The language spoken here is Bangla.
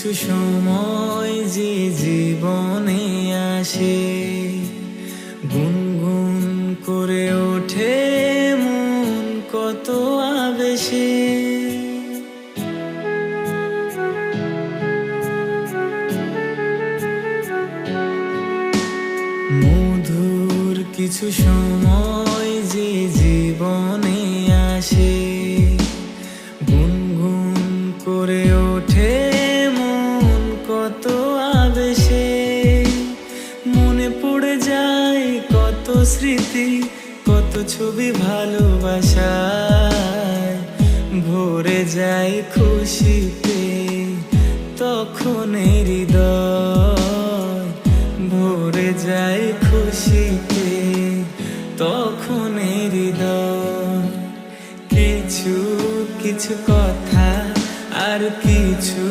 কিছু সময় যে জীবনে আসে, গুনগুন করে ওঠে মন কত আবেশে। মধুর কিছু সময় যে জীবনে আসে, গুনগুন করে ওঠে মন কত আবেশে। মনে পড়ে যায় কত স্মৃতি, কত ছবি ভালোবাসায়, ভরে যায় খুশিতে তখন হৃদয়, ভরে যায় খুশিতে তখন হৃদয়। কিছু কিছু কথা আর কিছু